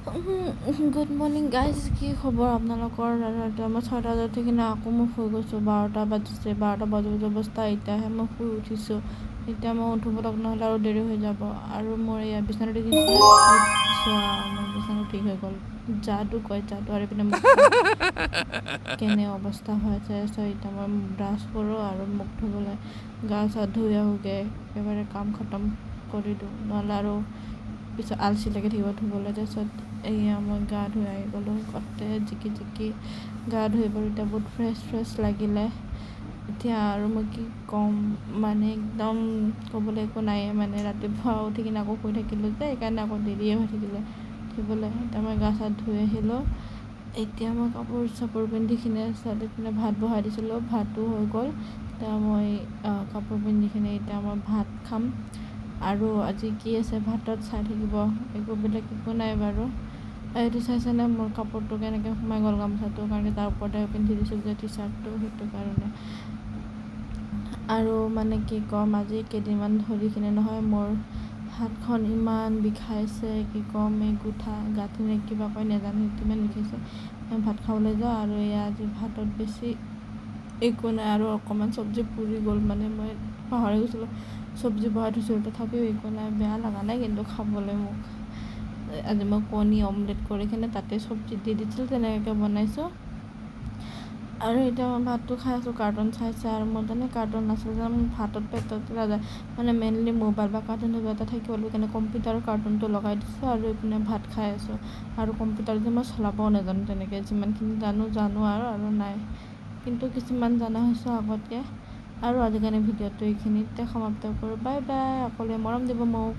Good morning guys, কি খবৰ আপোনালোকৰ? এতিয়া মই 6টা বজাত উঠি কিনে আকৌ মই শুই গৈছোঁ। 12টা বাজিছে, 12টা বাজু অৱস্থা। এতিয়াহে মই শুই উঠিছোঁ। এতিয়া মই উঠিব লগ নহ'লে আৰু দেৰি হৈ যাব। আৰু মোৰ এয়া বিচনাতে মোৰ বিচনাটো ঠিক হৈ গ'ল। যাদু কয় যাদু। আৰু এইপিনে মোক কেনে অৱস্থা হৈ আছে। এতিয়া মই ব্ৰাছ কৰোঁ আৰু মুখ ধুবলৈ গা চা ধুই আহোঁগৈ। একেবাৰে কাম খতম কৰি দিওঁ, নহ'লে আৰু পিছত আলচি লাগি থাকিব ধুবলৈ। তাৰপিছত এয়া মই গা ধুই আহি গ'লোঁ। গোটেই জিকি গা ধুই বাৰু এতিয়া বহুত ফ্ৰেছ লাগিলে। এতিয়া আৰু মই কি ক'ম, মানে একদম ক'বলৈ একো নাই। মানে ৰাতিপুৱা উঠি কিনে আকৌ শুই থাকিলোঁ যে, সেইকাৰণে আকৌ দেৰিয়ে হৈ থাকিলে ধুবলৈ। এতিয়া মই গা চা ধুই আহিলোঁ। এতিয়া মই কাপোৰ চাপোৰ পিন্ধি কিনে ছোৱালীক পিনে ভাত বহাই দিছিলোঁ। ভাতো হৈ গ'ল। এতিয়া মই কাপোৰ পিন্ধি কিনে এতিয়া মই ভাত খাম। আৰু আজি কি আছে ভাতত চাই থাকিব, বেলেগ একো নাই বাৰু। এইটো চাইছেনে মোৰ কাপোৰটো কেনেকৈ সোমাই গ'ল গামোচাটো, কাৰণে তাৰ ওপৰতে পিন্ধি দিছোঁ যে টি চাৰ্টটো, সেইটো কাৰণে। আৰু মানে কি ক'ম, আজি কেইদিনমান ধৰি কিনে নহয় মোৰ হাতখন ইমান বিষাইছে, কি ক'ম। এই গাঁঠি কিবা কয় নাজানো, কিমান বিষাইছে। ভাত খাবলৈ যাওঁ আৰু এয়া আজি ভাতত বেছি একো নাই আৰু অকণমান চব্জি পুৰি গ'ল। মানে মই পাহৰি গৈছিলোঁ চব্জি বহাই থৈছিলোঁ, তথাপিও একো নাই, বেয়া লগা নাই কিন্তু খাবলৈ মোক। আজি মই কণী অমলেট কৰি কিনে তাতে চব্জি দি দিছিলোঁ, তেনেকৈ বনাইছোঁ। আৰু এতিয়া মই ভাতটো খাই আছোঁ, কাৰ্টুন চাইছে। আৰু মোৰ তেনে কাৰ্টুন নাচালে যে মোৰ ভাতত পেটত নাযায়। মানে মেইনলি মোবাইল বা কাৰ্টুন এটা থাকিব লাগিব, সেইকাৰণে কম্পিউটাৰৰ কাৰ্টুনটো লগাই দিছোঁ আৰু এইপিনে ভাত খাই আছোঁ। আৰু কম্পিউটাৰ যে মই চলাবও নাজানো তেনেকৈ, যিমানখিনি জানো আৰু নাই, কিন্তু কিছুমান জনা হৈছোঁ আগতকৈ। আৰু আজিকালি ভিডিঅ'টো এইখিনিতে সমাপ্ত কৰোঁ। Bye bye. সকলোৱে মৰম দিব মোক।